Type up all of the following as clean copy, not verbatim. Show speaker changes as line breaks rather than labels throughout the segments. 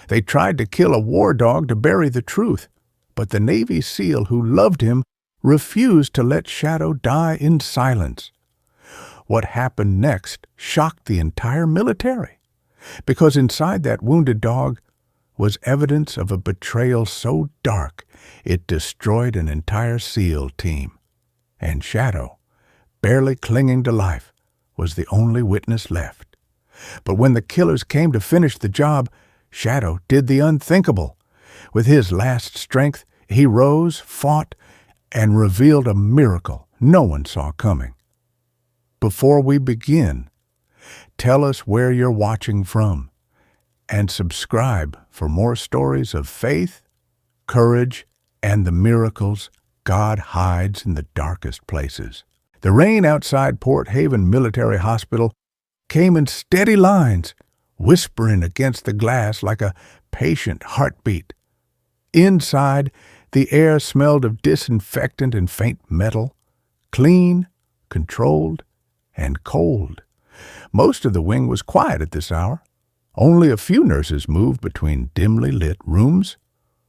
They tried to kill a war dog to bury the truth, but the Navy SEAL who loved him refused to let Shadow die in silence. What happened next shocked the entire military, because inside that wounded dog was evidence of a betrayal so dark it destroyed an entire SEAL team. And Shadow, barely clinging to life, was the only witness left. But when the killers came to finish the job, Shadow did the unthinkable. With his last strength, he rose, fought, and revealed a miracle no one saw coming. Before we begin, tell us where you're watching from, and subscribe for more stories of faith, courage, and the miracles God hides in the darkest places. The rain outside Port Haven Military Hospital came in steady lines, whispering against the glass like a patient heartbeat. Inside, the air smelled of disinfectant and faint metal, clean, controlled, and cold. Most of the wing was quiet at this hour. Only a few nurses moved between dimly lit rooms.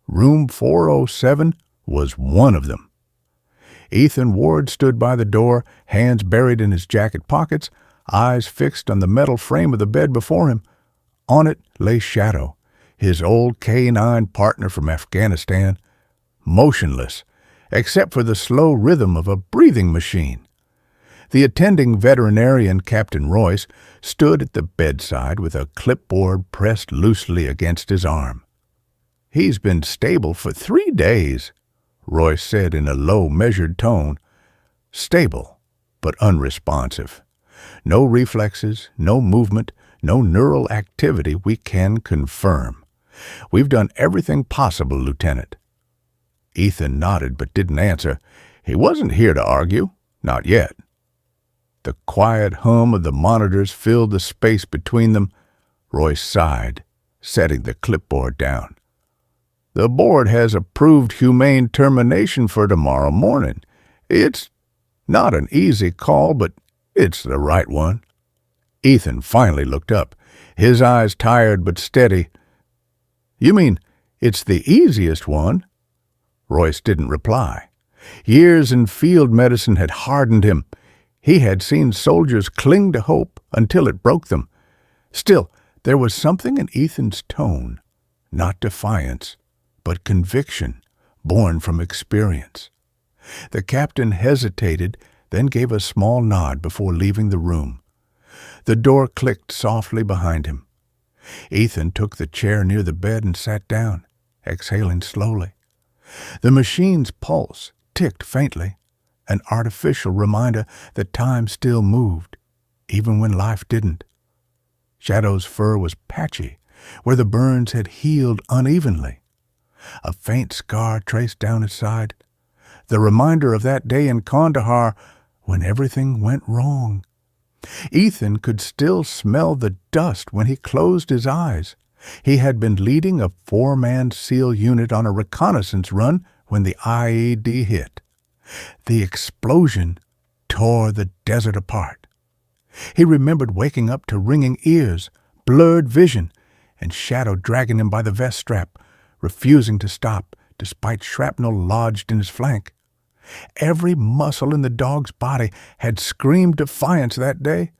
Room 407 was one of them. Ethan Ward stood by the door, hands buried in his jacket pockets, eyes fixed on the metal frame of the bed before him. On it lay Shadow, his old K-9 partner from Afghanistan, motionless, except for the slow rhythm of a breathing machine. The attending veterinarian, Captain Royce, stood at the bedside with a clipboard pressed loosely against his arm. "He's been stable for 3 days," Royce said in a low, measured tone. Stable, but unresponsive. No reflexes, no movement, no neural activity we can confirm. "We've done everything possible, Lieutenant." Ethan nodded but didn't answer. He wasn't here to argue, not yet. The quiet hum of the monitors filled the space between them. Royce sighed, setting the clipboard down. "The board has approved humane termination for tomorrow morning. It's not an easy call, but it's the right one." Ethan finally looked up, his eyes tired but steady. "You mean it's the easiest one?" Royce didn't reply. Years in field medicine had hardened him. He had seen soldiers cling to hope until it broke them. Still, there was something in Ethan's tone, not defiance, but conviction, born from experience. The captain hesitated, then gave a small nod before leaving the room. The door clicked softly behind him. Ethan took the chair near the bed and sat down, exhaling slowly. The machine's pulse ticked faintly, an artificial reminder that time still moved, even when life didn't. Shadow's fur was patchy, where the burns had healed unevenly. A faint scar traced down his side, the reminder of that day in Kandahar when everything went wrong. Ethan could still smell the dust when he closed his eyes. He had been leading a 4-man SEAL unit on a reconnaissance run when the IED hit. The explosion tore the desert apart. He remembered waking up to ringing ears, blurred vision, and Shadow dragging him by the vest strap, refusing to stop despite shrapnel lodged in his flank. Every muscle in the dog's body had screamed defiance that day.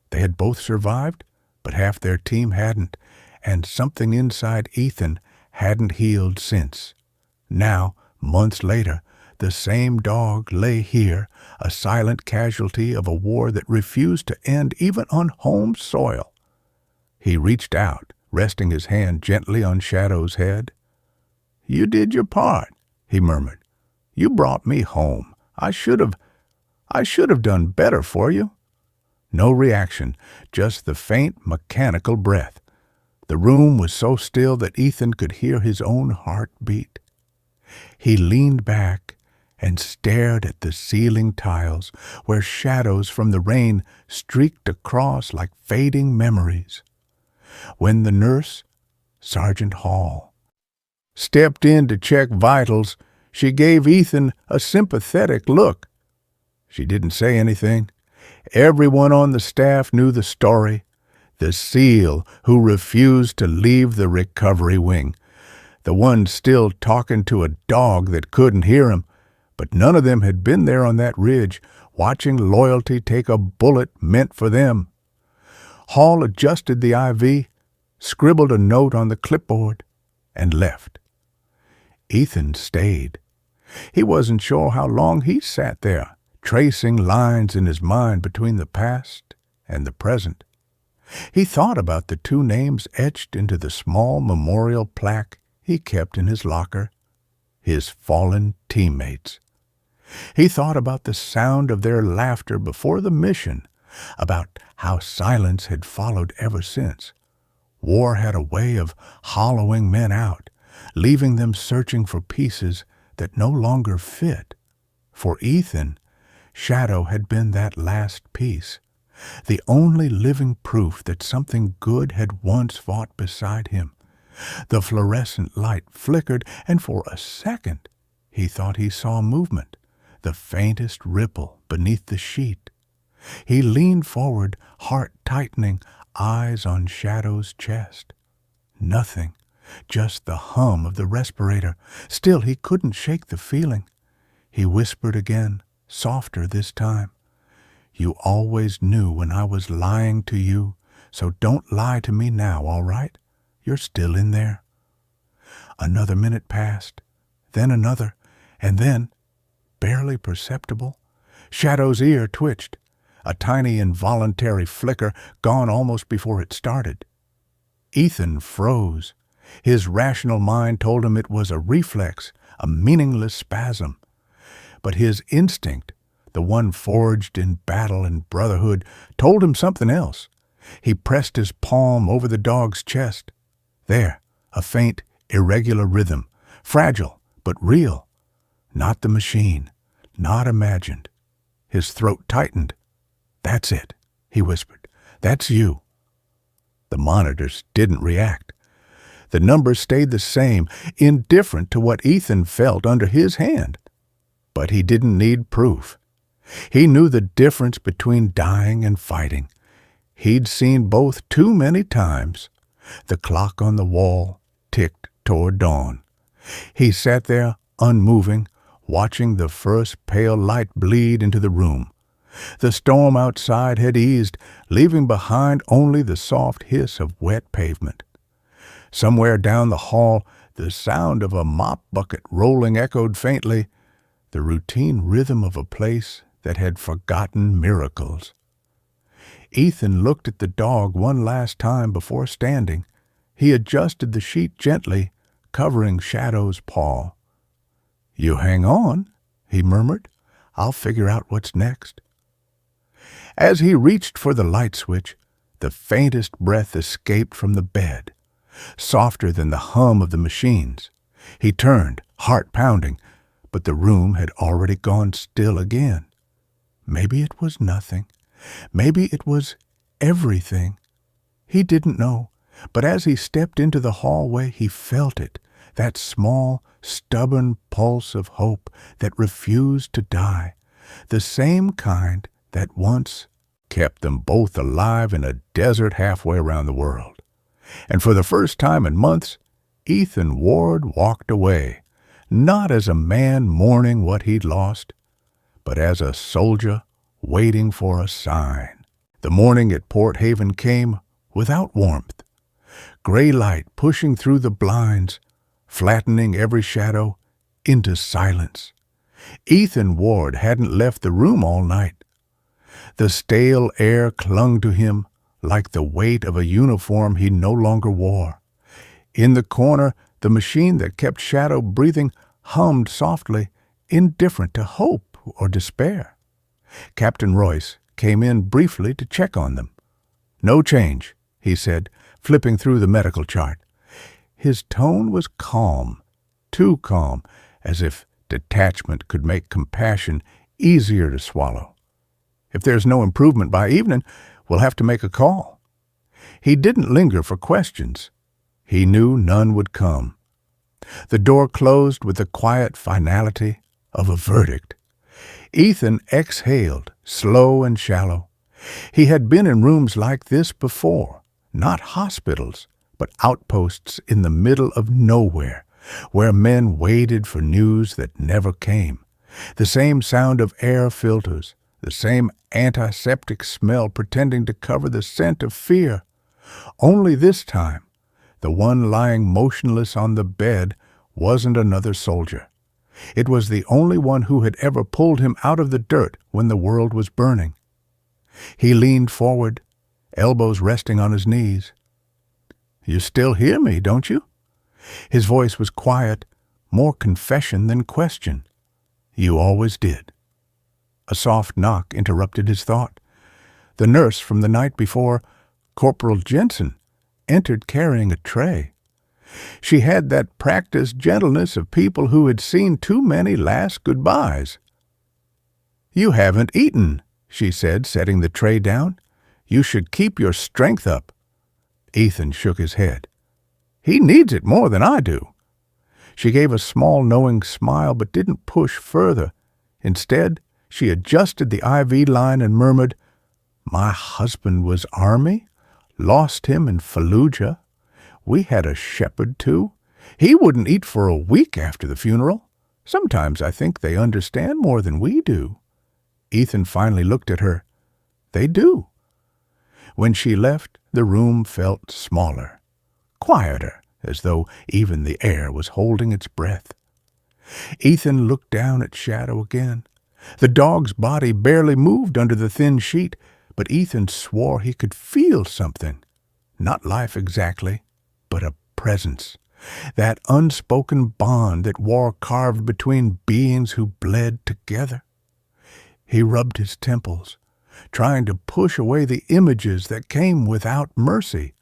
They had both survived, but half their team hadn't, and something inside Ethan hadn't healed since. Now, months later, the same dog lay here, a silent casualty of a war that refused to end even on home soil. He reached out, resting his hand gently on Shadow's head. "You did your part," he murmured. "You brought me home. I should have done better for you." No reaction, just the faint mechanical breath. The room was so still that Ethan could hear his own heart beat. He leaned back and stared at the ceiling tiles where shadows from the rain streaked across like fading memories. When the nurse, Sergeant Hall, stepped in to check vitals, she gave Ethan a sympathetic look. She didn't say anything. Everyone on the staff knew the story. The SEAL who refused to leave the recovery wing. The one still talking to a dog that couldn't hear him. But none of them had been there on that ridge, watching loyalty take a bullet meant for them. Hall adjusted the IV, scribbled a note on the clipboard, and left. Ethan stayed. He wasn't sure how long he sat there, tracing lines in his mind between the past and the present. He thought about the two names etched into the small memorial plaque he kept in his locker, his fallen teammates. He thought about the sound of their laughter before the mission, about how silence had followed ever since. War had a way of hollowing men out, leaving them searching for pieces that no longer fit. For Ethan, Shadow had been that last piece, the only living proof that something good had once fought beside him. The fluorescent light flickered, and for a second he thought he saw movement, the faintest ripple beneath the sheet. He leaned forward, heart tightening, eyes on Shadow's chest. Nothing, just the hum of the respirator. Still, he couldn't shake the feeling. He whispered again, softer this time. You always knew when I was lying to you, so don't lie to me now, all right? You're still in there. Another minute passed, then another, and then, barely perceptible, Shadow's ear twitched, a tiny involuntary flicker gone almost before it started. Ethan froze. His rational mind told him it was a reflex, a meaningless spasm. But his instinct, the one forged in battle and brotherhood, told him something else. He pressed his palm over the dog's chest. There, a faint, irregular rhythm, fragile but real. Not the machine, not imagined. His throat tightened. That's it, he whispered. That's you. The monitors didn't react. The numbers stayed the same, indifferent to what Ethan felt under his hand. But he didn't need proof. He knew the difference between dying and fighting. He'd seen both too many times. The clock on the wall ticked toward dawn. He sat there, unmoving, watching the first pale light bleed into the room. The storm outside had eased, leaving behind only the soft hiss of wet pavement. Somewhere down the hall, the sound of a mop bucket rolling echoed faintly, the routine rhythm of a place that had forgotten miracles. Ethan looked at the dog one last time before standing. He adjusted the sheet gently, covering Shadow's paw. You hang on, he murmured. I'll figure out what's next. As he reached for the light switch, the faintest breath escaped from the bed, softer than the hum of the machines. He turned, heart pounding, but the room had already gone still again. Maybe it was nothing. Maybe it was everything. He didn't know, but as he stepped into the hallway, he felt it, that small, stubborn pulse of hope that refused to die, the same kind that once kept them both alive in a desert halfway around the world. And for the first time in months, Ethan Ward walked away, not as a man mourning what he'd lost, but as a soldier waiting for a sign. The morning at Port Haven came without warmth. Gray light pushing through the blinds, flattening every shadow into silence. Ethan Ward hadn't left the room all night. The stale air clung to him like the weight of a uniform he no longer wore. In the corner, the machine that kept Shadow breathing hummed softly, indifferent to hope or despair. Captain Royce came in briefly to check on them. No change, he said, flipping through the medical chart. His tone was calm, too calm, as if detachment could make compassion easier to swallow. If there's no improvement by evening, we'll have to make a call. He didn't linger for questions. He knew none would come. The door closed with the quiet finality of a verdict. Ethan exhaled, slow and shallow. He had been in rooms like this before, Not hospitals, but outposts in the middle of nowhere, where men waited for news that never came. The same sound of air filters, the same antiseptic smell pretending to cover the scent of fear. Only this time, the one lying motionless on the bed wasn't another soldier. It was the only one who had ever pulled him out of the dirt when the world was burning. He leaned forward, elbows resting on his knees. "You still hear me, don't you?" His voice was quiet, more confession than question. "You always did." A soft knock interrupted his thought. The nurse from the night before, Corporal Jensen, entered carrying a tray. She had that practiced gentleness of people who had seen too many last goodbyes. "You haven't eaten," she said, setting the tray down. "You should keep your strength up." Ethan shook his head. "He needs it more than I do." She gave a small knowing smile but didn't push further. Instead, she adjusted the IV line and murmured, "My husband was Army. Lost him in Fallujah. We had a shepherd, too. He wouldn't eat for a week after the funeral. Sometimes I think they understand more than we do." Ethan finally looked at her. They do. When she left, the room felt smaller, quieter, as though even the air was holding its breath. Ethan looked down at Shadow again. The dog's body barely moved under the thin sheet, but Ethan swore he could feel something. Not life exactly, but a presence. That unspoken bond that war carved between beings who bled together. He rubbed his temples, trying to push away the images that came without mercy.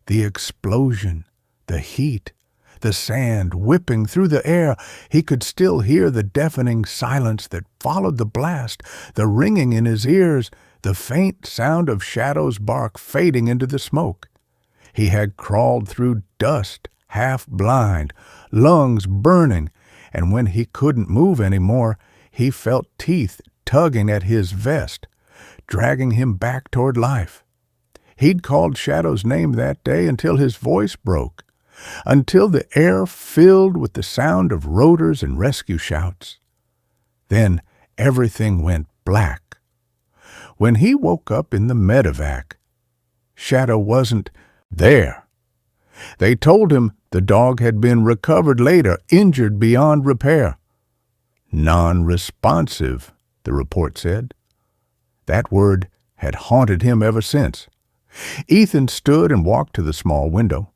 The explosion, the heat, the sand whipping through the air. He could still hear the deafening silence that followed the blast, the ringing in his ears, the faint sound of Shadow's bark fading into the smoke. He had crawled through dust, half blind, lungs burning, and when he couldn't move any more, he felt teeth tugging at his vest, dragging him back toward life. He'd called Shadow's name that day until his voice broke, until the air filled with the sound of rotors and rescue shouts. Then everything went black. When he woke up in the medevac, Shadow wasn't there. They told him the dog had been recovered later, injured beyond repair. Non-responsive, the report said. That word had haunted him ever since. Ethan stood and walked to the small window.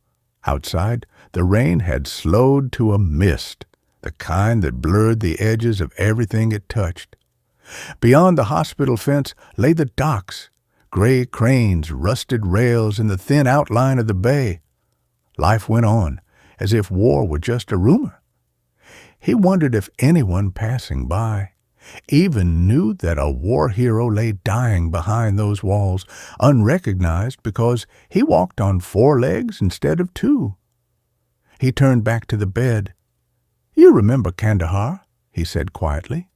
Outside, the rain had slowed to a mist, the kind that blurred the edges of everything it touched. Beyond the hospital fence lay the docks, gray cranes, rusted rails, and the thin outline of the bay. Life went on, as if war were just a rumor. He wondered if anyone passing by even knew that a war hero lay dying behind those walls, unrecognized because he walked on 4 legs instead of 2. He turned back to the bed. "You remember Kandahar," he said quietly.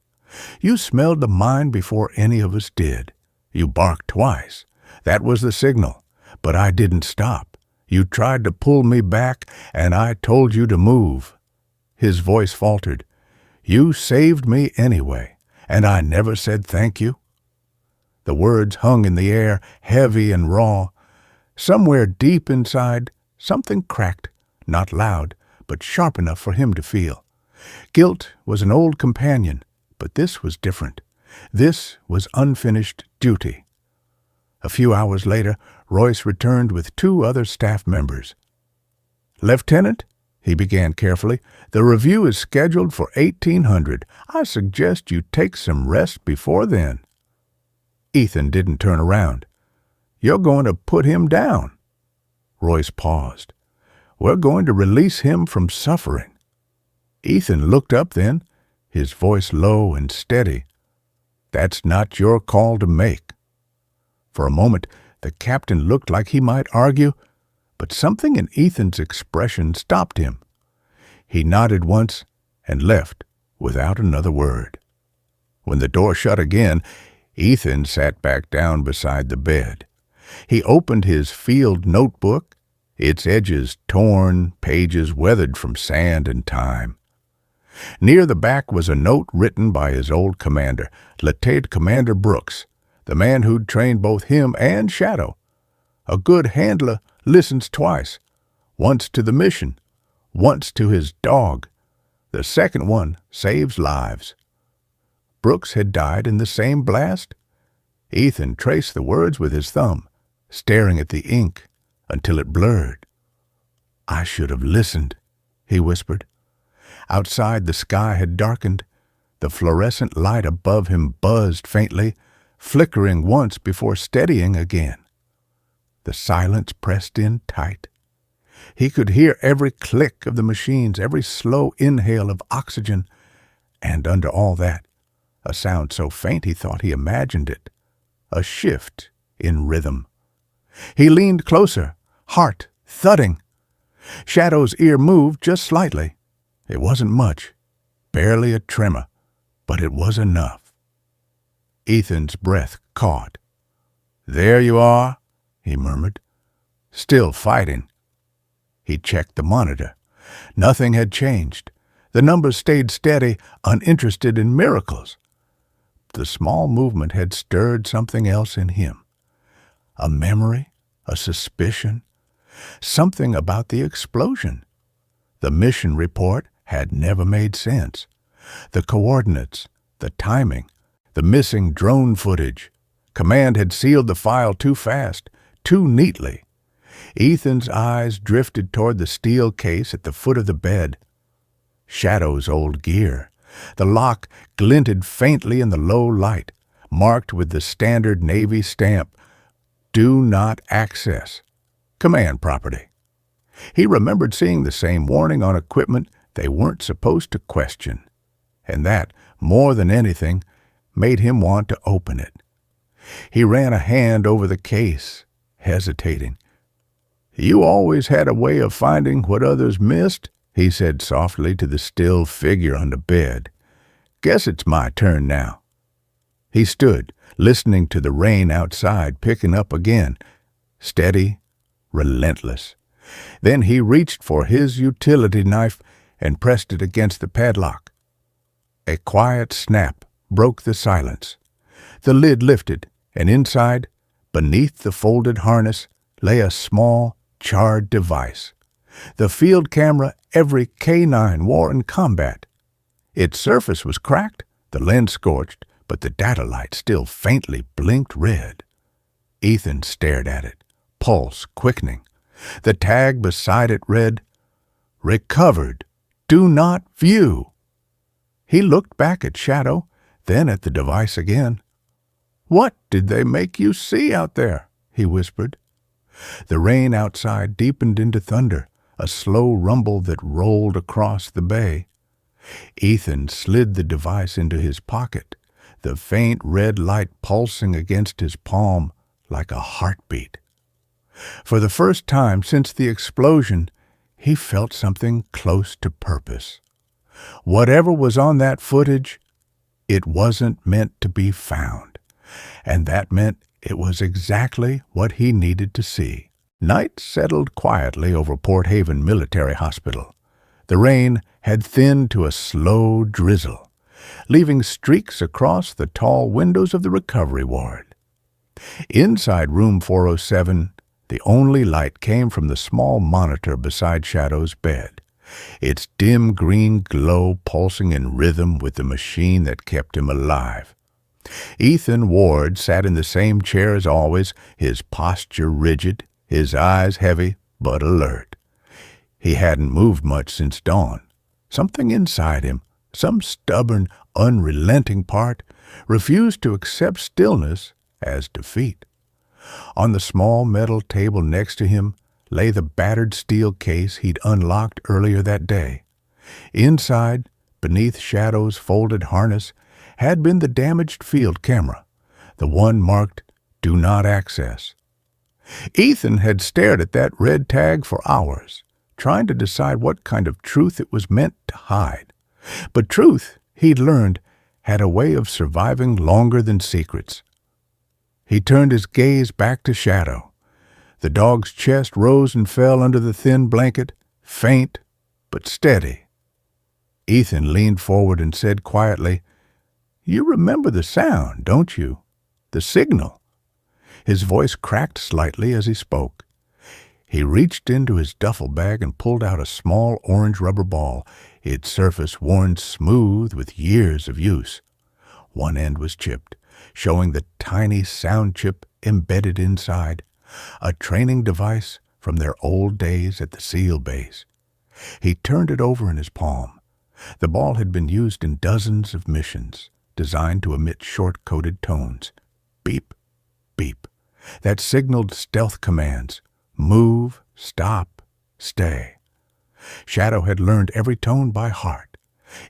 "You smelled the mine before any of us did. You barked twice. That was the signal. But I didn't stop. You tried to pull me back, and I told you to move." His voice faltered. "You saved me anyway, and I never said thank you." The words hung in the air, heavy and raw. Somewhere deep inside, something cracked, not loud, but sharp enough for him to feel. Guilt was an old companion, but this was different. This was unfinished duty. A few hours later, Royce returned with 2 other staff members. "Lieutenant," he began carefully, "the review is scheduled for 1800. I suggest you take some rest before then." Ethan didn't turn around. "You're going to put him down." Royce paused. "We're going to release him from suffering." Ethan looked up then, his voice low and steady. "That's not your call to make." For a moment, the captain looked like he might argue, but something in Ethan's expression stopped him. He nodded once and left without another word. When the door shut again, Ethan sat back down beside the bed. He opened his field notebook, its edges torn, pages weathered from sand and time. Near the back was a note written by his old commander, Lieutenant Commander Brooks, the man who'd trained both him and Shadow. A good handler listens twice, once to the mission, once to his dog. The second one saves lives. Brooks had died in the same blast. Ethan traced the words with his thumb, staring at the ink until it blurred. "I should have listened," he whispered. Outside, the sky had darkened. The fluorescent light above him buzzed faintly, flickering once before steadying again. The silence pressed in tight. He could hear every click of the machines, every slow inhale of oxygen, and under all that, a sound so faint he thought he imagined it, a shift in rhythm. He leaned closer, heart thudding. Shadow's ear moved just slightly. It wasn't much, barely a tremor, but it was enough. Ethan's breath caught. "There you are," he murmured, "still fighting." He checked the monitor. Nothing had changed. The numbers stayed steady, uninterested in miracles. The small movement had stirred something else in him. A memory, a suspicion, something about the explosion. The mission report had never made sense. The coordinates, the timing, the missing drone footage. Command had sealed the file too fast, too neatly. Ethan's eyes drifted toward the steel case at the foot of the bed. Shadow's old gear. The lock glinted faintly in the low light, marked with the standard Navy stamp, "Do not access. Command property." He remembered seeing the same warning on equipment they weren't supposed to question, and that, more than anything, made him want to open it. He ran a hand over the case, hesitating. "You always had a way of finding what others missed," he said softly to the still figure on the bed. "Guess it's my turn now." He stood, listening to the rain outside picking up again, steady, relentless. Then he reached for his utility knife and pressed it against the padlock. A quiet snap broke the silence. The lid lifted, and inside, beneath the folded harness, lay a small, charred device. The field camera every K9 wore in combat. Its surface was cracked, the lens scorched, but the data light still faintly blinked red. Ethan stared at it, pulse quickening. The tag beside it read, "Recovered. Do not view." He looked back at Shadow, then at the device again. "What did they make you see out there?" he whispered. The rain outside deepened into thunder, a slow rumble that rolled across the bay. Ethan slid the device into his pocket, the faint red light pulsing against his palm like a heartbeat. For the first time since the explosion, he felt something close to purpose. Whatever was on that footage, it wasn't meant to be found, and that meant it was exactly what he needed to see. Night settled quietly over Port Haven Military Hospital. The rain had thinned to a slow drizzle, leaving streaks across the tall windows of the recovery ward. Inside room 407, the only light came from the small monitor beside Shadow's bed, its dim green glow pulsing in rhythm with the machine that kept him alive. Ethan Ward sat in the same chair as always, his posture rigid, his eyes heavy but alert. He hadn't moved much since dawn. Something inside him, some stubborn, unrelenting part, refused to accept stillness as defeat. On the small metal table next to him lay the battered steel case he'd unlocked earlier that day. Inside, beneath Shadow's folded harness, had been the damaged field camera, the one marked "Do Not Access." Ethan had stared at that red tag for hours, trying to decide what kind of truth it was meant to hide. But truth, he'd learned, had a way of surviving longer than secrets. He turned his gaze back to Shadow. The dog's chest rose and fell under the thin blanket, faint but steady. Ethan leaned forward and said quietly, "You remember the sound, don't you? The signal." His voice cracked slightly as he spoke. He reached into his duffel bag and pulled out a small orange rubber ball, its surface worn smooth with years of use. One end was chipped, showing the tiny sound chip embedded inside, a training device from their old days at the SEAL base. He turned it over in his palm. The ball had been used in dozens of missions, designed to emit short-coded tones. Beep, beep. That signaled stealth commands. Move, stop, stay. Shadow had learned every tone by heart.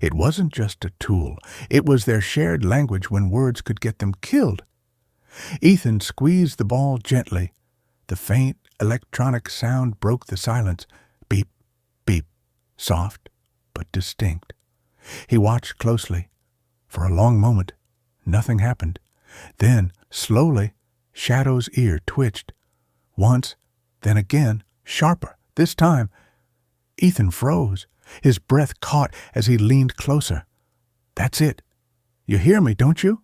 It wasn't just a tool. It was their shared language when words could get them killed. Ethan squeezed the ball gently. The faint electronic sound broke the silence. Beep, beep. Soft but distinct. He watched closely. For a long moment, nothing happened. Then, slowly, Shadow's ear twitched. Once, then again, sharper. This time, Ethan froze. His breath caught as he leaned closer. "That's it. You hear me, don't you?"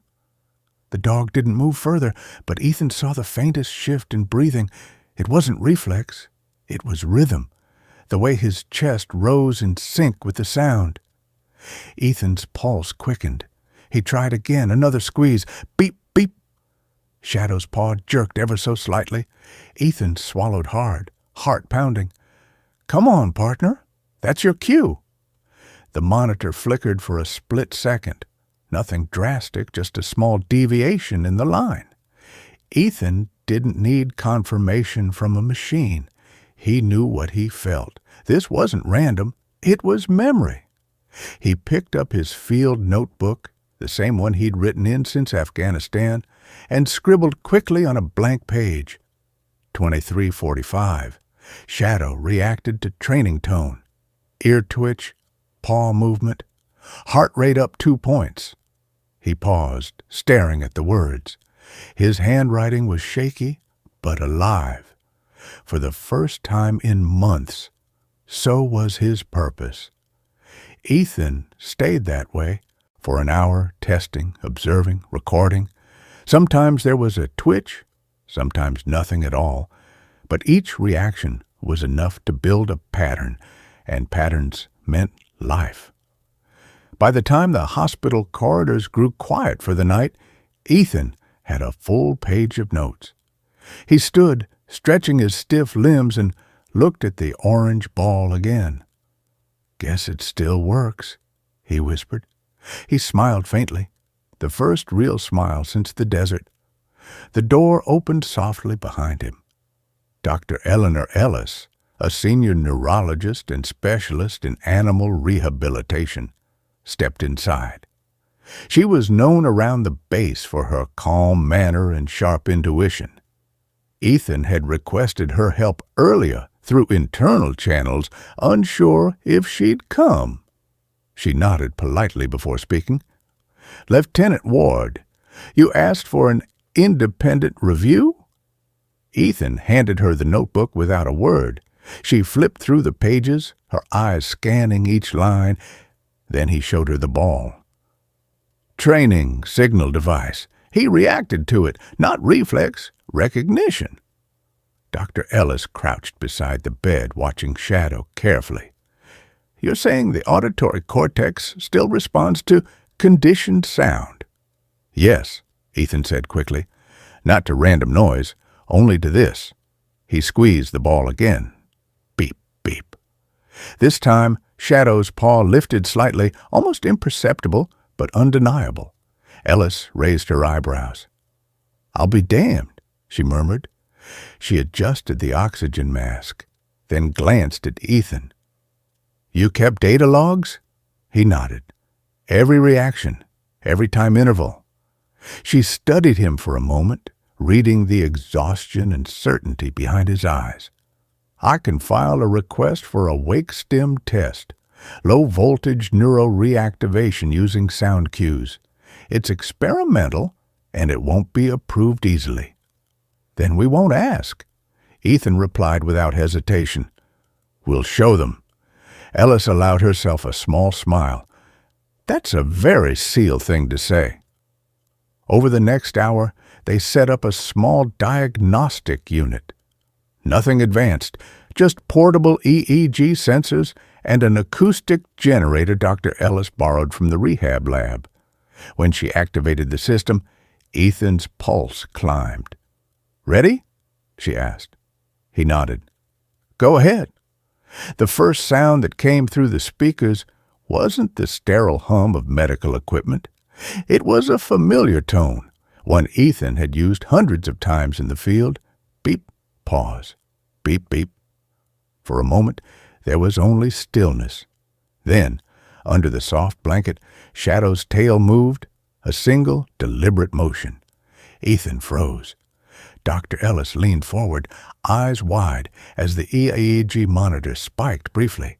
The dog didn't move further, but Ethan saw the faintest shift in breathing. It wasn't reflex. It was rhythm, the way his chest rose in sync with the sound. Ethan's pulse quickened. He tried again, another squeeze. Beep, beep. Shadow's paw jerked ever so slightly. Ethan swallowed hard, heart pounding. "Come on, partner. That's your cue." The monitor flickered for a split second. Nothing drastic, just a small deviation in the line. Ethan didn't need confirmation from a machine. He knew what he felt. This wasn't random. It was memory. He picked up his field notebook, the same one he'd written in since Afghanistan, and scribbled quickly on a blank page. 23:45. Shadow reacted to training tone. Ear twitch, paw movement, heart rate up 2 points. He paused, staring at the words. His handwriting was shaky, but alive. For the first time in months, so was his purpose. Ethan stayed that way for an hour, testing, observing, recording. Sometimes there was a twitch, sometimes nothing at all, but each reaction was enough to build a pattern, and patterns meant life. By the time the hospital corridors grew quiet for the night, Ethan had a full page of notes. He stood, stretching his stiff limbs, and looked at the orange ball again. "Guess it still works," he whispered. He smiled faintly, the first real smile since the desert. The door opened softly behind him. Dr. Eleanor Ellis, a senior neurologist and specialist in animal rehabilitation, stepped inside. She was known around the base for her calm manner and sharp intuition. Ethan had requested her help earlier through internal channels, unsure if she'd come. She nodded politely before speaking. "Lieutenant Ward, you asked for an independent review?" Ethan handed her the notebook without a word. She flipped through the pages, her eyes scanning each line. Then he showed her the ball. Training signal device. He reacted to it, not reflex, recognition. Dr. Ellis crouched beside the bed, watching Shadow carefully. "You're saying the auditory cortex still responds to conditioned sound?" "Yes," Ethan said quickly. "Not to random noise, only to this." He squeezed the ball again. Beep, beep. This time, Shadow's paw lifted slightly, almost imperceptible, but undeniable. Ellis raised her eyebrows. "I'll be damned," she murmured. She adjusted the oxygen mask, then glanced at Ethan. "You kept data logs?" He nodded. "Every reaction, every time interval." She studied him for a moment, reading the exhaustion and certainty behind his eyes. "I can file a request for a wake stim test, low-voltage neuroreactivation using sound cues. It's experimental, and it won't be approved easily." "Then we won't ask," Ethan replied without hesitation. "We'll show them." Ellis allowed herself a small smile. "That's a very SEAL thing to say." Over the next hour, they set up a small diagnostic unit. Nothing advanced, just portable EEG sensors and an acoustic generator Dr. Ellis borrowed from the rehab lab. When she activated the system, Ethan's pulse climbed. "Ready?" she asked. He nodded. "Go ahead." The first sound that came through the speakers wasn't the sterile hum of medical equipment. It was a familiar tone, one Ethan had used hundreds of times in the field. Beep, pause. Beep, beep. For a moment, there was only stillness. Then, under the soft blanket, Shadow's tail moved, a single, deliberate motion. Ethan froze. Dr. Ellis leaned forward, eyes wide, as the EEG monitor spiked briefly.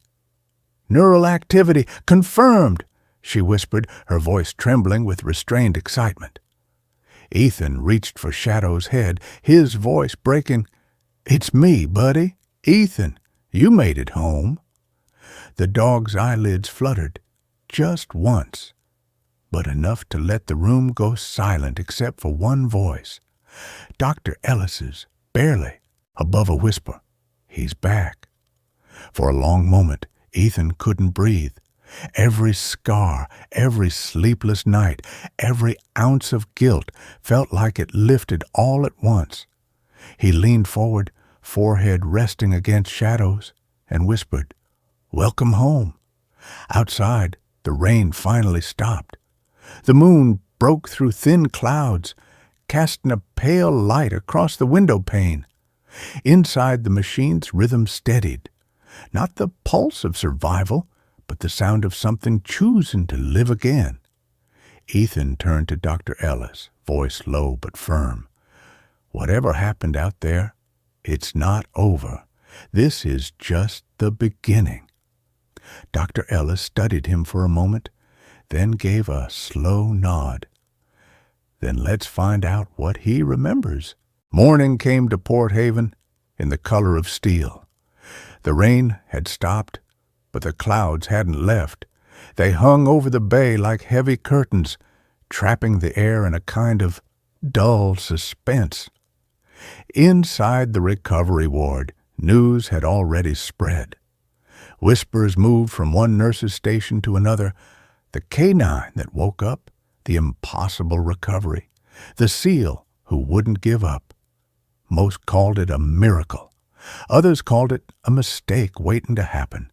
"Neural activity confirmed," she whispered, her voice trembling with restrained excitement. Ethan reached for Shadow's head, his voice breaking. "It's me, buddy. Ethan, you made it home." The dog's eyelids fluttered, just once, but enough to let the room go silent except for one voice. Dr. Ellis's, barely, above a whisper. "He's back." For a long moment, Ethan couldn't breathe. Every scar, every sleepless night, every ounce of guilt felt like it lifted all at once. He leaned forward, forehead resting against Shadow's, and whispered, "Welcome home." Outside, the rain finally stopped. The moon broke through thin clouds, casting a pale light across the window pane. Inside, the machine's rhythm steadied. Not the pulse of survival, but the sound of something choosing to live again. Ethan turned to Dr. Ellis, voice low but firm. "Whatever happened out there, it's not over. This is just the beginning." Dr. Ellis studied him for a moment, then gave a slow nod. "Then let's find out what he remembers." Morning came to Port Haven in the color of steel. The rain had stopped, but the clouds hadn't left. They hung over the bay like heavy curtains, trapping the air in a kind of dull suspense. Inside the recovery ward, news had already spread. Whispers moved from one nurse's station to another. The canine that woke up, the impossible recovery, the SEAL who wouldn't give up. Most called it a miracle. Others called it a mistake waiting to happen.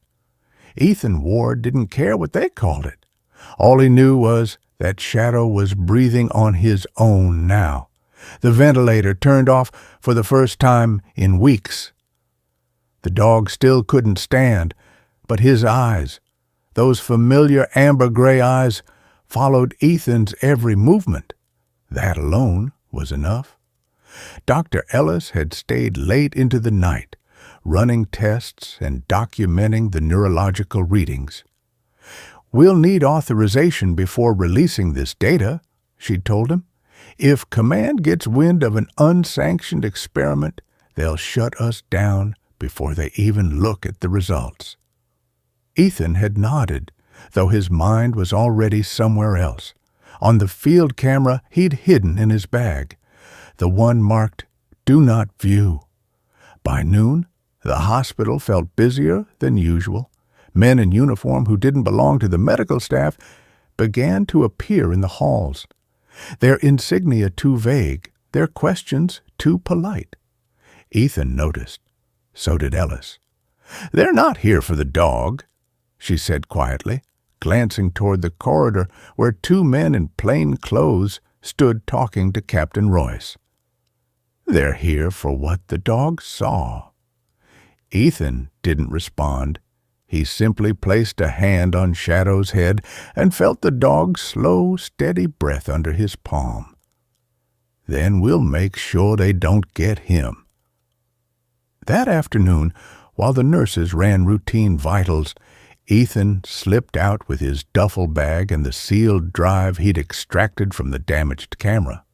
Ethan Ward didn't care what they called it. All he knew was that Shadow was breathing on his own now. The ventilator turned off for the first time in weeks. The dog still couldn't stand, but his eyes, those familiar amber-gray eyes, followed Ethan's every movement. That alone was enough. Dr. Ellis had stayed late into the night, running tests and documenting the neurological readings. "We'll need authorization before releasing this data," she'd told him. "If Command gets wind of an unsanctioned experiment, they'll shut us down before they even look at the results." Ethan had nodded, though his mind was already somewhere else, on the field camera he'd hidden in his bag, the one marked "Do Not View." By noon, the hospital felt busier than usual. Men in uniform who didn't belong to the medical staff began to appear in the halls. Their insignia too vague, their questions too polite. Ethan noticed. So did Ellis. "They're not here for the dog," she said quietly, glancing toward the corridor where two men in plain clothes stood talking to Captain Royce. "They're here for what the dog saw." Ethan didn't respond. He simply placed a hand on Shadow's head and felt the dog's slow, steady breath under his palm. "Then we'll make sure they don't get him." That afternoon, while the nurses ran routine vitals, Ethan slipped out with his duffel bag and the sealed drive he'd extracted from the damaged camera.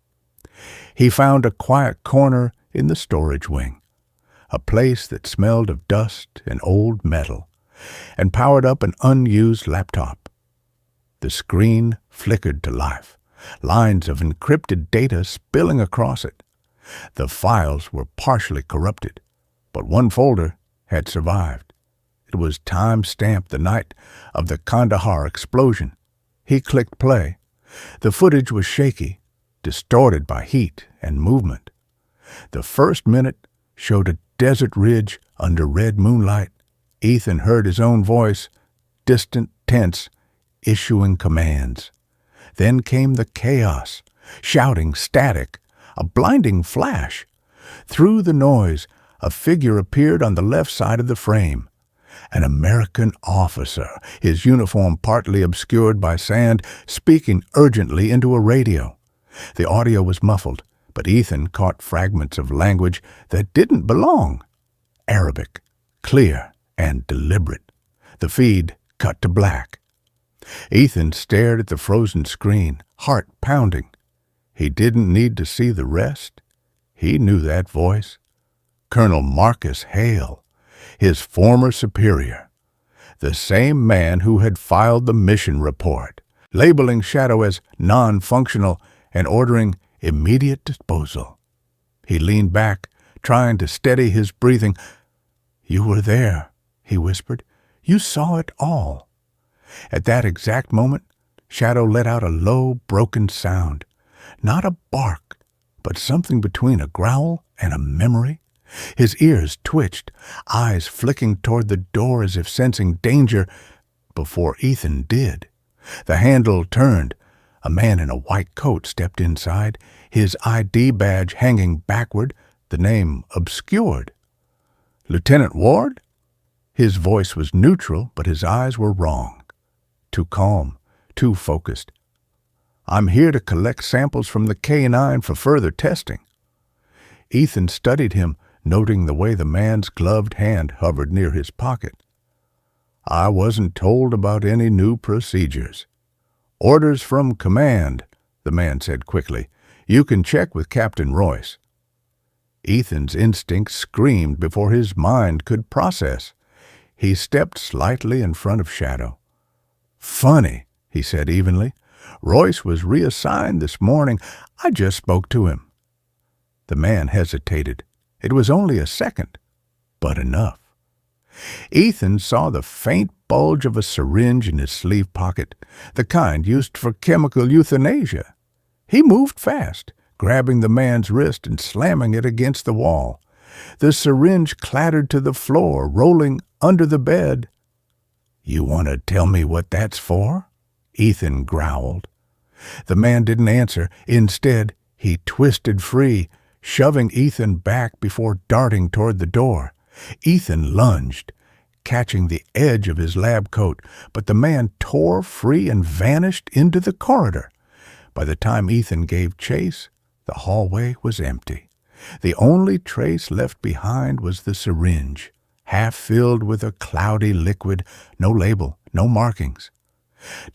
He found a quiet corner in the storage wing, a place that smelled of dust and old metal, and powered up an unused laptop. The screen flickered to life, lines of encrypted data spilling across it. The files were partially corrupted, but one folder had survived. It was time-stamped the night of the Kandahar explosion. He clicked play. The footage was shaky, distorted by heat and movement. The first minute showed a desert ridge under red moonlight. Ethan heard his own voice, distant, tense, issuing commands. Then came the chaos, shouting, static, a blinding flash. Through the noise, a figure appeared on the left side of the frame. An American officer, his uniform partly obscured by sand, speaking urgently into a radio. The audio was muffled, but Ethan caught fragments of language that didn't belong. Arabic, clear and deliberate. The feed cut to black. Ethan stared at the frozen screen, heart pounding. He didn't need to see the rest. He knew that voice. Colonel Marcus Hale, his former superior. The same man who had filed the mission report, labeling Shadow as non-functional and ordering immediate disposal. He leaned back, trying to steady his breathing. "You were there," he whispered. "You saw it all." At that exact moment, Shadow let out a low, broken sound. Not a bark, but something between a growl and a memory. His ears twitched, eyes flicking toward the door as if sensing danger, before Ethan did. The handle turned. A man in a white coat stepped inside, his ID badge hanging backward, the name obscured. "Lieutenant Ward?" His voice was neutral, but his eyes were wrong. Too calm, too focused. "I'm here to collect samples from the K-9 for further testing." Ethan studied him, noting the way the man's gloved hand hovered near his pocket. "I wasn't told about any new procedures." "Orders from command," the man said quickly. "You can check with Captain Royce." Ethan's instincts screamed before his mind could process. He stepped slightly in front of Shadow. "Funny," he said evenly. "Royce was reassigned this morning. I just spoke to him." The man hesitated. It was only a second, but enough. Ethan saw the faint bulge of a syringe in his sleeve pocket, the kind used for chemical euthanasia. He moved fast, grabbing the man's wrist and slamming it against the wall. The syringe clattered to the floor, rolling under the bed. "You want to tell me what that's for?" Ethan growled. The man didn't answer. Instead, he twisted free, shoving Ethan back before darting toward the door. Ethan lunged, catching the edge of his lab coat, but the man tore free and vanished into the corridor. By the time Ethan gave chase, the hallway was empty. The only trace left behind was the syringe, half filled with a cloudy liquid, no label, no markings.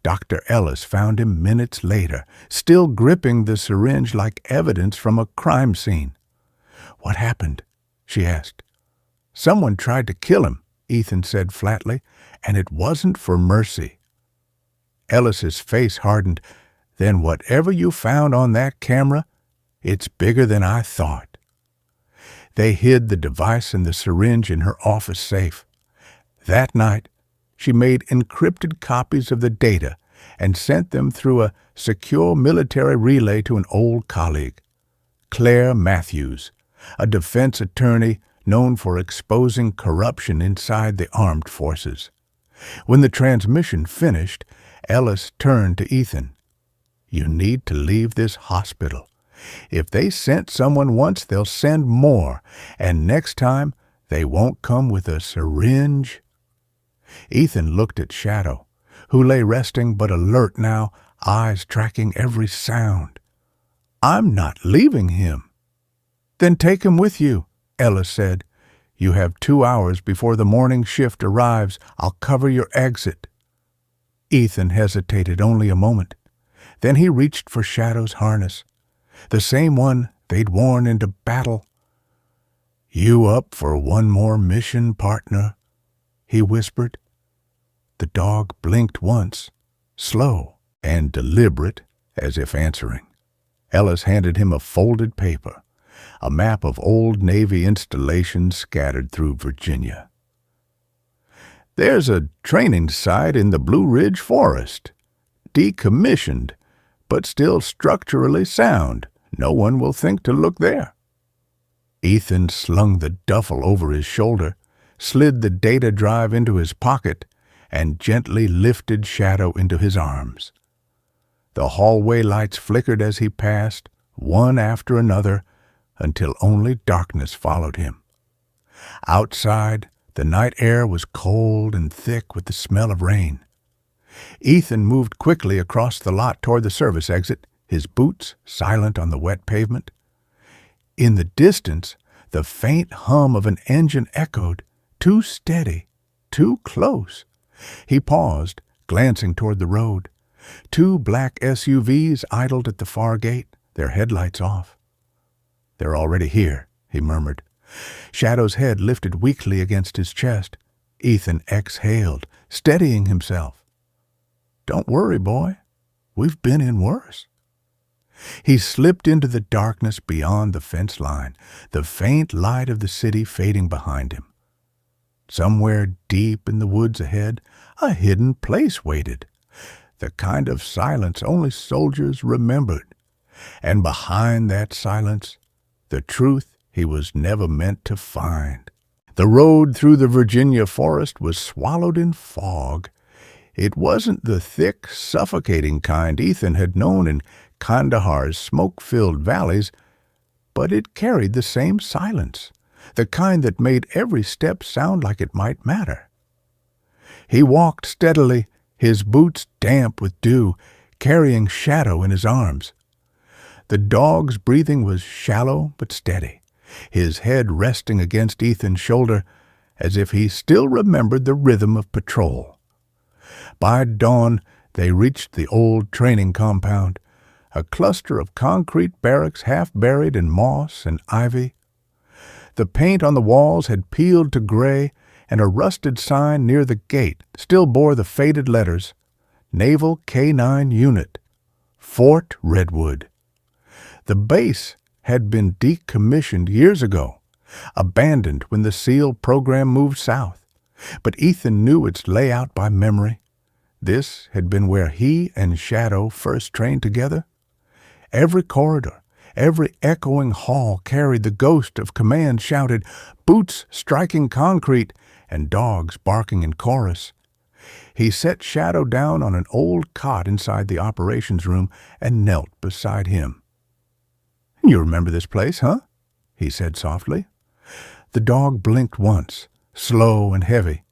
Dr. Ellis found him minutes later, still gripping the syringe like evidence from a crime scene. "What happened?" she asked. "Someone tried to kill him," Ethan said flatly, "and it wasn't for mercy." Ellis's face hardened. "Then whatever you found on that camera, it's bigger than I thought." They hid the device and the syringe in her office safe. That night, she made encrypted copies of the data and sent them through a secure military relay to an old colleague, Claire Matthews, a defense attorney known for exposing corruption inside the armed forces. When the transmission finished, Ellis turned to Ethan. "You need to leave this hospital. If they sent someone once, they'll send more, and next time they won't come with a syringe." Ethan looked at Shadow, who lay resting but alert now, eyes tracking every sound. "I'm not leaving him." "Then take him with you," Ellis said. "You have 2 hours before the morning shift arrives. I'll cover your exit." Ethan hesitated only a moment. Then he reached for Shadow's harness. the same one they'd worn into battle. "You up for one more mission, partner?" he whispered. The dog blinked once, slow and deliberate, as if answering. Ellis handed him a folded paper, a map of old Navy installations scattered through Virginia. "There's a training site in the Blue Ridge Forest. Decommissioned, but still structurally sound. No one will think to look there." Ethan slung the duffel over his shoulder, slid the data drive into his pocket, and gently lifted Shadow into his arms. The hallway lights flickered as he passed, one after another, until only darkness followed him. Outside, the night air was cold and thick with the smell of rain. Ethan moved quickly across the lot toward the service exit, his boots silent on the wet pavement. In the distance, the faint hum of an engine echoed, too steady, too close. He paused, glancing toward the road. Two black SUVs idled at the far gate, their headlights off. "They're already here," he murmured. Shadow's head lifted weakly against his chest. Ethan exhaled, steadying himself. "Don't worry, boy. We've been in worse." He slipped into the darkness beyond the fence line, the faint light of the city fading behind him. Somewhere deep in the woods ahead, a hidden place waited, the kind of silence only soldiers remembered. And behind that silence, the truth he was never meant to find. The road through the Virginia forest was swallowed in fog. It wasn't the thick, suffocating kind Ethan had known in Kandahar's smoke-filled valleys, but it carried the same silence, the kind that made every step sound like it might matter. He walked steadily, his boots damp with dew, carrying Shadow in his arms. The dog's breathing was shallow but steady, his head resting against Ethan's shoulder, as if he still remembered the rhythm of patrol. By dawn, they reached the old training compound, a cluster of concrete barracks half buried in moss and ivy. The paint on the walls had peeled to gray, and a rusted sign near the gate still bore the faded letters, "Naval K-9 Unit, Fort Redwood." The base had been decommissioned years ago, abandoned when the SEAL program moved south, but Ethan knew its layout by memory. This had been where he and Shadow first trained together. Every corridor, every echoing hall carried the ghost of command shouted, boots striking concrete, and dogs barking in chorus. He set Shadow down on an old cot inside the operations room and knelt beside him. "You remember this place, huh?" he said softly. The dog blinked once, slow and heavy.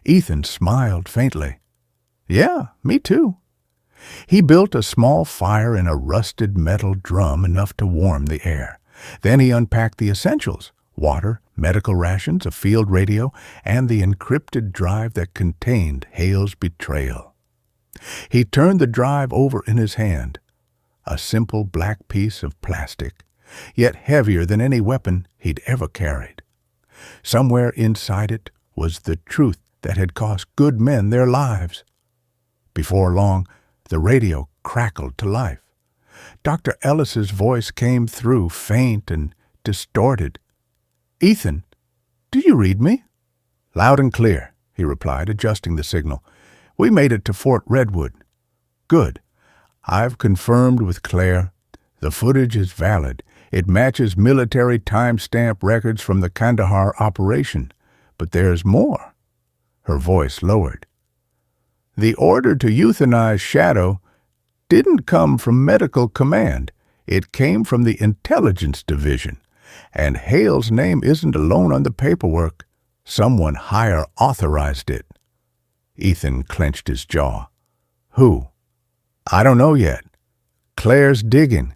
Ethan smiled faintly. "Yeah, me too." He built a small fire in a rusted metal drum enough to warm the air. Then he unpacked the essentials: water, medical rations, a field radio, and the encrypted drive that contained Hale's betrayal. He turned the drive over in his hand, a simple black piece of plastic, yet heavier than any weapon he'd ever carried. Somewhere inside it was the truth that had cost good men their lives. Before long, the radio crackled to life. Dr. Ellis's voice came through, faint and distorted. "Ethan, do you read me?" "Loud and clear," he replied, adjusting the signal. "We made it to Fort Redwood." "Good. I've confirmed with Claire. The footage is valid. It matches military timestamp records from the Kandahar operation. But there's more." Her voice lowered. "The order to euthanize Shadow didn't come from medical command. It came from the intelligence division. And Hale's name isn't alone on the paperwork. Someone higher authorized it." Ethan clenched his jaw. "Who?" "I don't know yet. Claire's digging.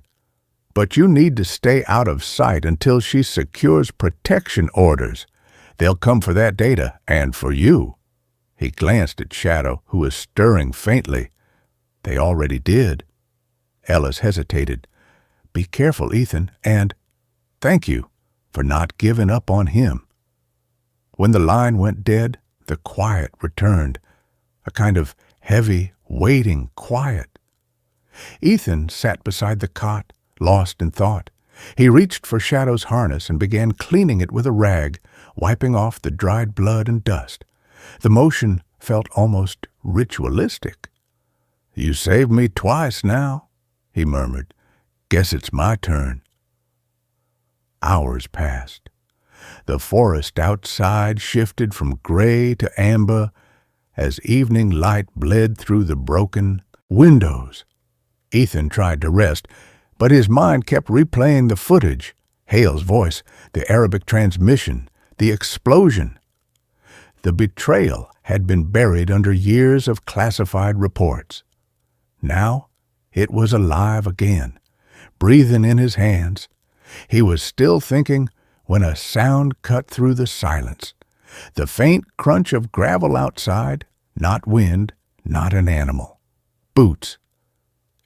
But you need to stay out of sight until she secures protection orders. They'll come for that data, and for you." He glanced at Shadow, who was stirring faintly. "They already did." Ellis hesitated. Be careful, Ethan, and thank you for not giving up on him." When the line went dead, the quiet returned, a kind of heavy, waiting quiet. Ethan sat beside the cot, lost in thought. He reached for Shadow's harness and began cleaning it with a rag, wiping off the dried blood and dust. The motion felt almost ritualistic. "You saved me twice now," he murmured. "Guess it's my turn." Hours passed. The forest outside shifted from gray to amber as evening light bled through the broken windows. Ethan tried to rest, but his mind kept replaying the footage, Hale's voice, the Arabic transmission, the explosion. The betrayal had been buried under years of classified reports. Now it was alive again, breathing in his hands. He was still thinking when a sound cut through the silence. The faint crunch of gravel outside, not wind, not an animal. Boots.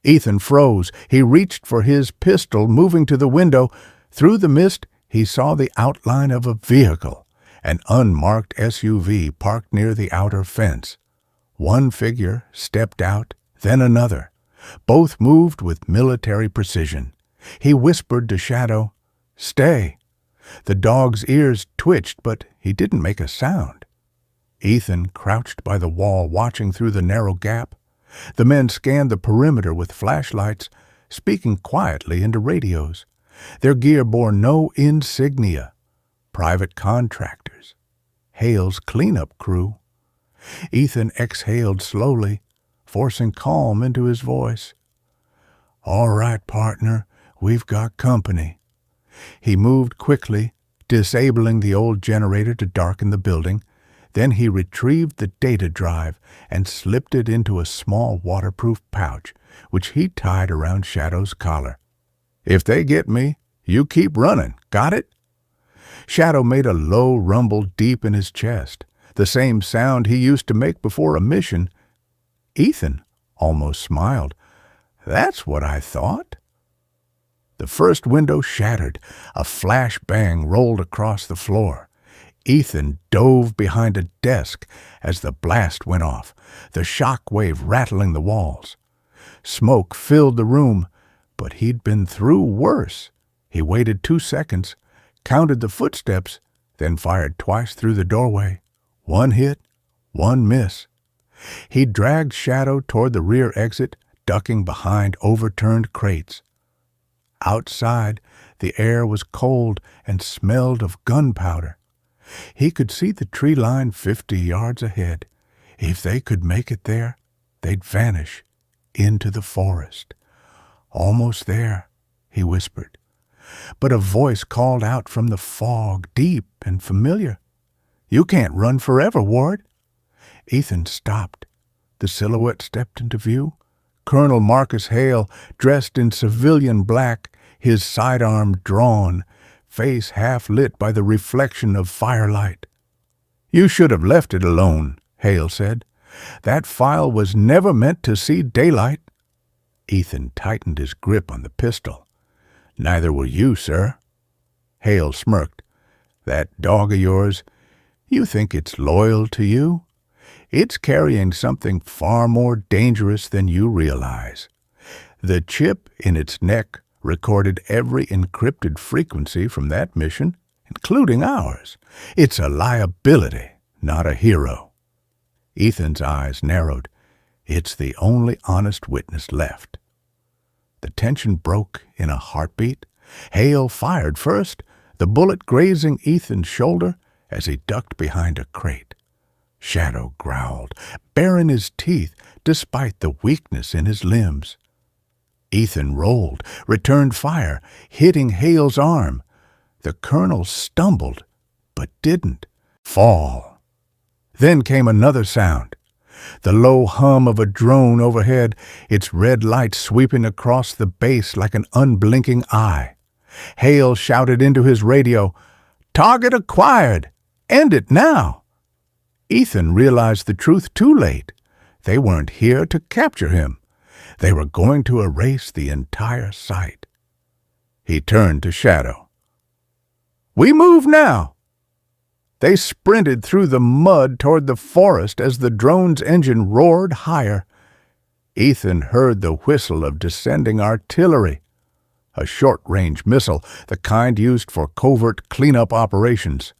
Ethan froze. He reached for his pistol, moving to the window. Through the mist, he saw the outline of a vehicle, an unmarked SUV parked near the outer fence. One figure stepped out, then another. Both moved with military precision. He whispered to Shadow, "Stay." The dog's ears twitched, but he didn't make a sound. Ethan crouched by the wall, watching through the narrow gap. The men scanned the perimeter with flashlights, speaking quietly into radios. Their gear bore no insignia. Private contractors. Hale's cleanup crew. Ethan exhaled slowly, forcing calm into his voice. "All right, partner, we've got company." He moved quickly, disabling the old generator to darken the building. Then he retrieved the data drive and slipped it into a small waterproof pouch, which he tied around Shadow's collar. "If they get me, you keep running. Got it?" Shadow made a low rumble deep in his chest, the same sound he used to make before a mission. Ethan almost smiled. "That's what I thought." The first window shattered. A flash bang rolled across the floor. Ethan dove behind a desk as the blast went off, the shock wave rattling the walls. Smoke filled the room, but he'd been through worse. He waited 2 seconds, counted the footsteps, then fired twice through the doorway. One hit, one miss. He dragged Shadow toward the rear exit, ducking behind overturned crates. Outside, the air was cold and smelled of gunpowder. He could see the tree line 50 yards ahead. If they could make it there, they'd vanish into the forest. "Almost there," he whispered. But a voice called out from the fog, deep and familiar. "You can't run forever, Ward." Ethan stopped. The silhouette stepped into view. Colonel Marcus Hale, dressed in civilian black, his sidearm drawn, face half lit by the reflection of firelight. "You should have left it alone," Hale said. "That file was never meant to see daylight." Ethan tightened his grip on the pistol. "Neither were you, sir." Hale smirked. "That dog of yours, you think it's loyal to you? It's carrying something far more dangerous than you realize. The chip in its neck recorded every encrypted frequency from that mission, including ours. It's a liability, not a hero." Ethan's eyes narrowed. It's the only honest witness left. The tension broke in a heartbeat. Hale fired first, the bullet grazing Ethan's shoulder as he ducked behind a crate. Shadow growled, baring his teeth despite the weakness in his limbs. Ethan rolled, returned fire, hitting Hale's arm. The colonel stumbled, but didn't fall. Then came another sound. The low hum of a drone overhead, its red light sweeping across the base like an unblinking eye. Hale shouted into his radio, "Target acquired! End it now!" Ethan realized the truth too late. They weren't here to capture him. They were going to erase the entire site. He turned to Shadow. "We move now!" They sprinted through the mud toward the forest as the drone's engine roared higher. Ethan heard the whistle of descending artillery, a short-range missile, the kind used for covert cleanup operations.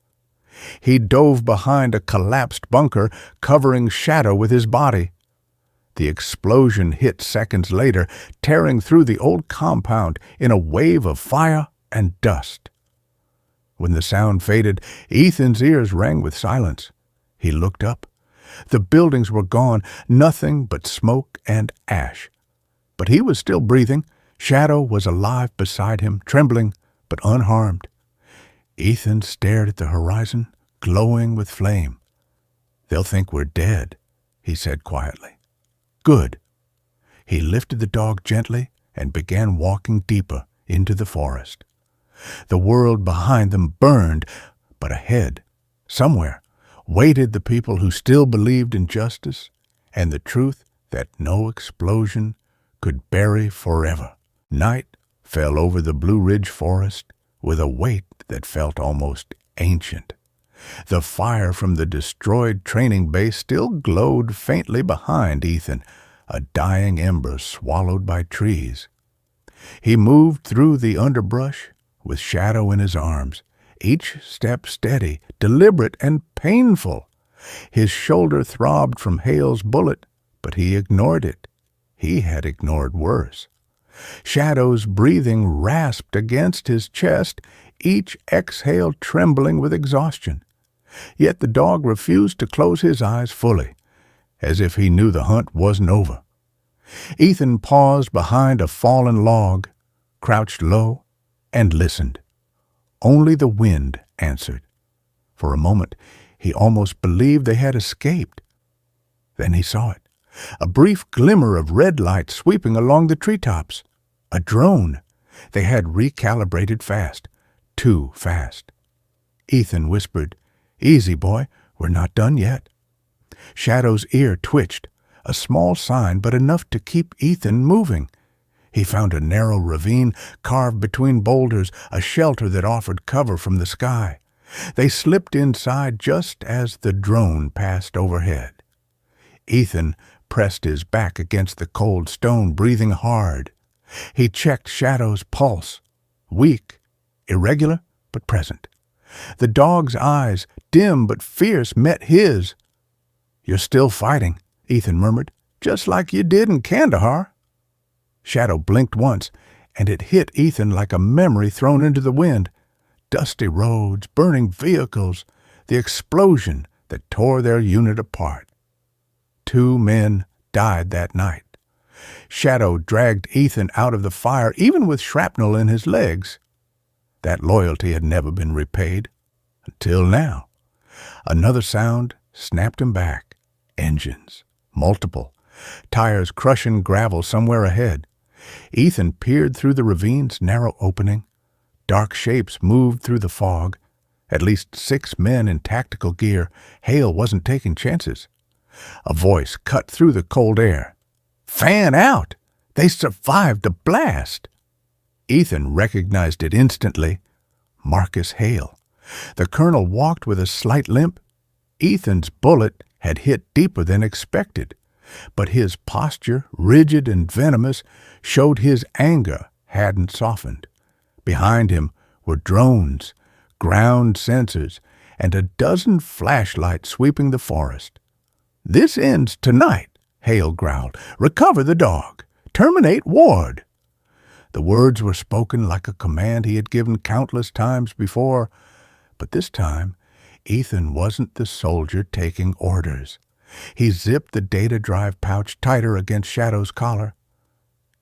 He dove behind a collapsed bunker, covering Shadow with his body. The explosion hit seconds later, tearing through the old compound in a wave of fire and dust. When the sound faded, Ethan's ears rang with silence. He looked up. The buildings were gone, nothing but smoke and ash. But he was still breathing. Shadow was alive beside him, trembling but unharmed. Ethan stared at the horizon, glowing with flame. "They'll think we're dead," he said quietly. "Good." He lifted the dog gently and began walking deeper into the forest. The world behind them burned, but ahead, somewhere, waited the people who still believed in justice and the truth that no explosion could bury forever. Night fell over the Blue Ridge forest with a weight that felt almost ancient. The fire from the destroyed training base still glowed faintly behind Ethan, a dying ember swallowed by trees. He moved through the underbrush with Shadow in his arms, each step steady, deliberate, and painful. His shoulder throbbed from Hale's bullet, but he ignored it. He had ignored worse. Shadow's breathing rasped against his chest, each exhale trembling with exhaustion. Yet the dog refused to close his eyes fully, as if he knew the hunt wasn't over. Ethan paused behind a fallen log, crouched low, and listened. Only the wind answered. For a moment, he almost believed they had escaped. Then he saw it, a brief glimmer of red light sweeping along the treetops. A drone. They had recalibrated fast, too fast. Ethan whispered, "Easy, boy, we're not done yet." Shadow's ear twitched, a small sign but enough to keep Ethan moving. He found a narrow ravine carved between boulders, a shelter that offered cover from the sky. They slipped inside just as the drone passed overhead. Ethan pressed his back against the cold stone, breathing hard. He checked Shadow's pulse, weak, irregular, but present. The dog's eyes, dim but fierce, met his. "You're still fighting," Ethan murmured, "just like you did in Kandahar." Shadow blinked once, and it hit Ethan like a memory thrown into the wind. Dusty roads, burning vehicles, the explosion that tore their unit apart. 2 men died that night. Shadow dragged Ethan out of the fire, even with shrapnel in his legs. That loyalty had never been repaid, until now. Another sound snapped him back. Engines. Multiple. Tires crushing gravel somewhere ahead. Ethan peered through the ravine's narrow opening. Dark shapes moved through the fog. At least 6 men in tactical gear. Hale wasn't taking chances. A voice cut through the cold air. "Fan out! They survived the blast!" Ethan recognized it instantly. Marcus Hale. The colonel walked with a slight limp. Ethan's bullet had hit deeper than expected, but his posture, rigid and venomous, showed his anger hadn't softened. Behind him were drones, ground sensors, and a dozen flashlights sweeping the forest. "This ends tonight," Hale growled. "Recover the dog. Terminate Ward." The words were spoken like a command he had given countless times before, but this time Ethan wasn't the soldier taking orders. He zipped the data drive pouch tighter against Shadow's collar.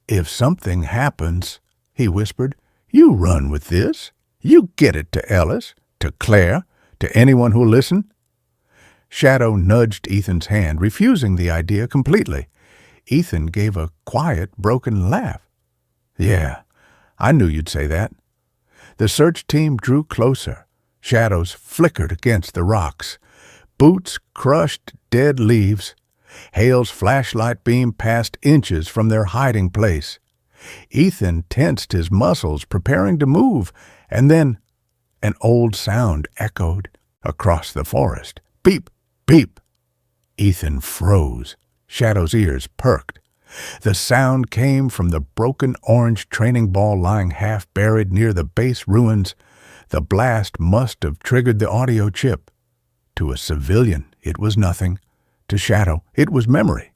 "If something happens," he whispered, "you run with this. You get it to Ellis, to Claire, to anyone who'll listen." Shadow nudged Ethan's hand, refusing the idea completely. Ethan gave a quiet, broken laugh. "Yeah, I knew you'd say that." The search team drew closer. Shadows flickered against the rocks. Boots crushed dead leaves. Hale's flashlight beam passed inches from their hiding place. Ethan tensed his muscles, preparing to move, and then an old sound echoed across the forest. Beep, beep. Ethan froze. Shadow's ears perked. The sound came from the broken orange training ball lying half buried near the base ruins. The blast must have triggered the audio chip. To a civilian, it was nothing. To Shadow, it was memory.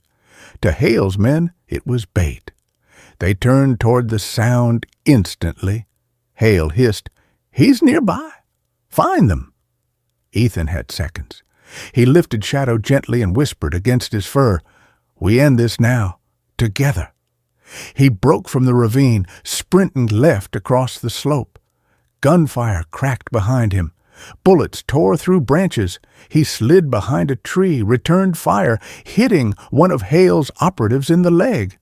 To Hale's men, it was bait. They turned toward the sound instantly. Hale hissed, "He's nearby. Find them." Ethan had seconds. He lifted Shadow gently and whispered against his fur, "We end this now. Together." He broke from the ravine, sprinting left across the slope. Gunfire cracked behind him. Bullets tore through branches. He slid behind a tree, returned fire, hitting one of Hale's operatives in the leg.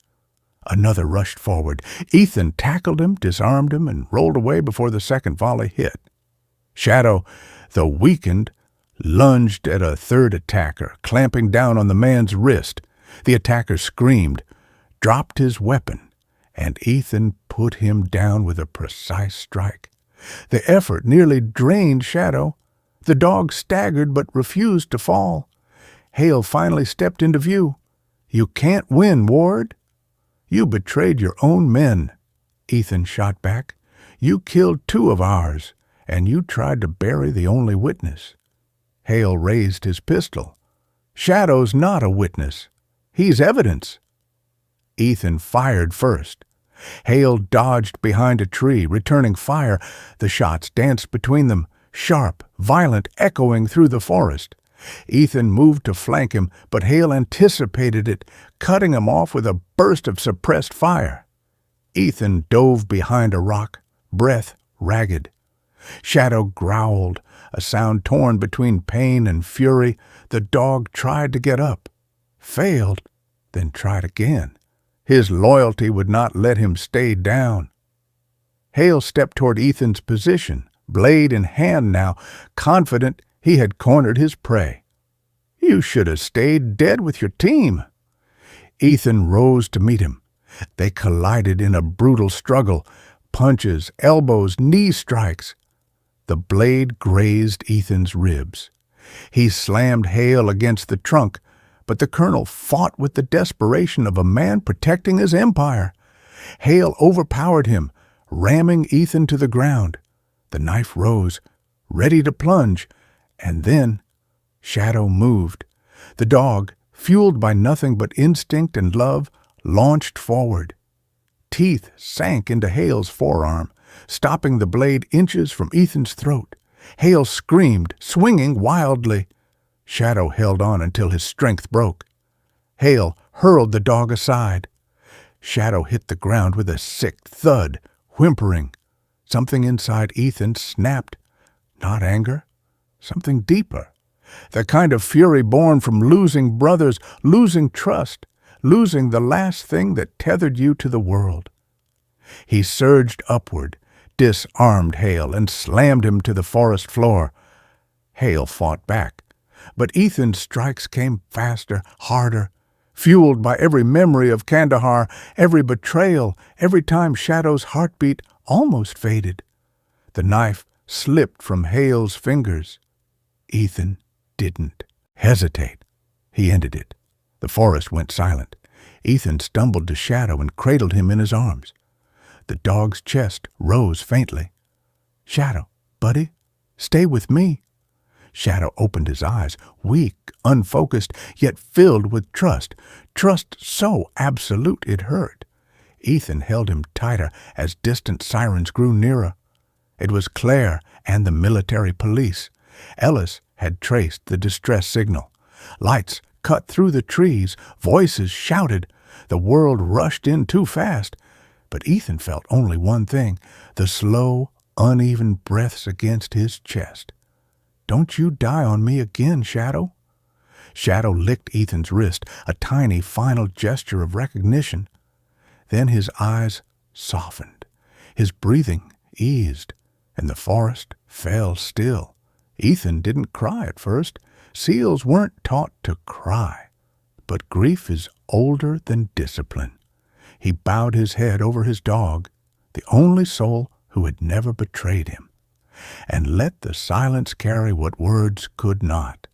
Another rushed forward. Ethan tackled him, disarmed him, and rolled away before the second volley hit. Shadow, though weakened, lunged at a third attacker, clamping down on the man's wrist. The attacker screamed, dropped his weapon, and Ethan put him down with a precise strike. The effort nearly drained Shadow. The dog staggered but refused to fall. Hale finally stepped into view. "You can't win, Ward." "You betrayed your own men," Ethan shot back. "You killed 2 of ours, and you tried to bury the only witness." Hale raised his pistol. "Shadow's not a witness. He's evidence." Ethan fired first. Hale dodged behind a tree, returning fire. The shots danced between them, sharp, violent, echoing through the forest. Ethan moved to flank him, but Hale anticipated it, cutting him off with a burst of suppressed fire. Ethan dove behind a rock, breath ragged. Shadow growled, a sound torn between pain and fury. The dog tried to get up, failed, then tried again. His loyalty would not let him stay down. Hale stepped toward Ethan's position, blade in hand now, confident he had cornered his prey. "You should have stayed dead with your team." Ethan rose to meet him. They collided in a brutal struggle, punches, elbows, knee strikes. The blade grazed Ethan's ribs. He slammed Hale against the trunk, but the colonel fought with the desperation of a man protecting his empire. Hale overpowered him, ramming Ethan to the ground. The knife rose, ready to plunge, and then Shadow moved. The dog, fueled by nothing but instinct and love, launched forward. Teeth sank into Hale's forearm, stopping the blade inches from Ethan's throat. Hale screamed, swinging wildly. Shadow held on until his strength broke. Hale hurled the dog aside. Shadow hit the ground with a sick thud, whimpering. Something inside Ethan snapped. Not anger, something deeper. The kind of fury born from losing brothers, losing trust, losing the last thing that tethered you to the world. He surged upward, disarmed Hale, and slammed him to the forest floor. Hale fought back, but Ethan's strikes came faster, harder, fueled by every memory of Kandahar, every betrayal, every time Shadow's heartbeat almost faded. The knife slipped from Hale's fingers. Ethan didn't hesitate. He ended it. The forest went silent. Ethan stumbled to Shadow and cradled him in his arms. The dog's chest rose faintly. "Shadow, buddy, stay with me." Shadow opened his eyes, weak, unfocused, yet filled with trust. Trust so absolute it hurt. Ethan held him tighter as distant sirens grew nearer. It was Claire and the military police. Ellis had traced the distress signal. Lights cut through the trees, voices shouted. The world rushed in too fast. But Ethan felt only one thing, the slow, uneven breaths against his chest. "Don't you die on me again, Shadow." Shadow licked Ethan's wrist, a tiny final gesture of recognition. Then his eyes softened. His breathing eased, and the forest fell still. Ethan didn't cry at first. Seals weren't taught to cry. But grief is older than discipline. He bowed his head over his dog, the only soul who had never betrayed him, and let the silence carry what words could not.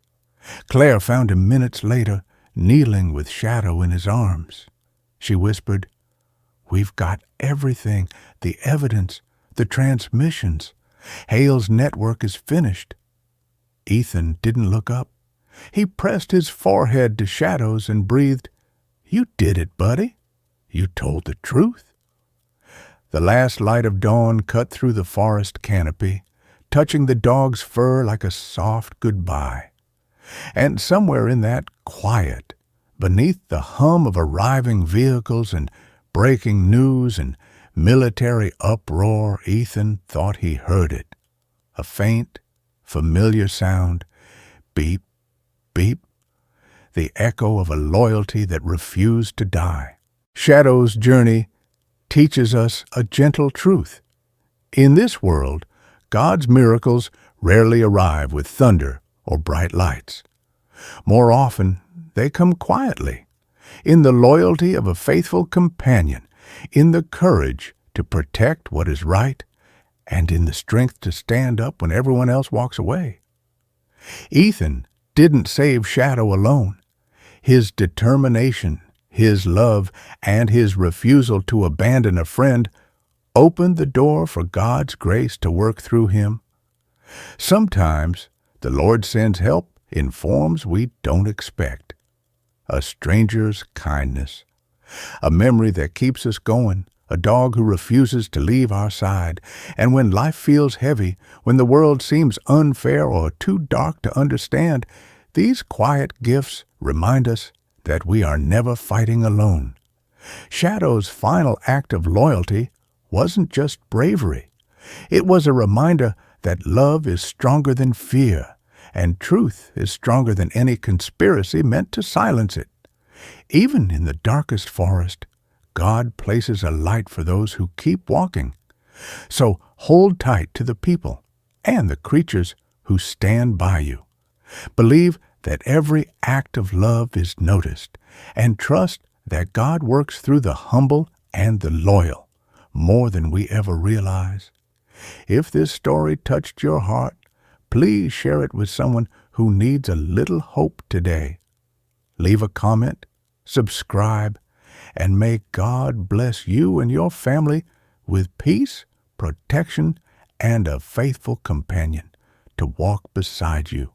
Claire found him minutes later, kneeling with Shadow in his arms. She whispered, "We've got everything, the evidence, the transmissions. Hale's network is finished." Ethan didn't look up. He pressed his forehead to Shadow's and breathed, "You did it, buddy. You told the truth." The last light of dawn cut through the forest canopy, touching the dog's fur like a soft goodbye. And somewhere in that quiet, beneath the hum of arriving vehicles and breaking news and military uproar, Ethan thought he heard it. A faint, familiar sound, beep, beep, the echo of a loyalty that refused to die. Shadow's journey teaches us a gentle truth. In this world, God's miracles rarely arrive with thunder or bright lights. More often, they come quietly, in the loyalty of a faithful companion, in the courage to protect what is right, and in the strength to stand up when everyone else walks away. Ethan didn't save Shadow alone. His determination, his love, and his refusal to abandon a friend opened the door for God's grace to work through him. Sometimes the Lord sends help in forms we don't expect. A stranger's kindness, a memory that keeps us going, a dog who refuses to leave our side, and when life feels heavy, when the world seems unfair or too dark to understand, these quiet gifts remind us that we are never fighting alone. Shadow's final act of loyalty wasn't just bravery. It was a reminder that love is stronger than fear, and truth is stronger than any conspiracy meant to silence it. Even in the darkest forest, God places a light for those who keep walking. So hold tight to the people and the creatures who stand by you. Believe that every act of love is noticed, and trust that God works through the humble and the loyal more than we ever realize. If this story touched your heart, please share it with someone who needs a little hope today. Leave a comment, subscribe, and may God bless you and your family with peace, protection, and a faithful companion to walk beside you.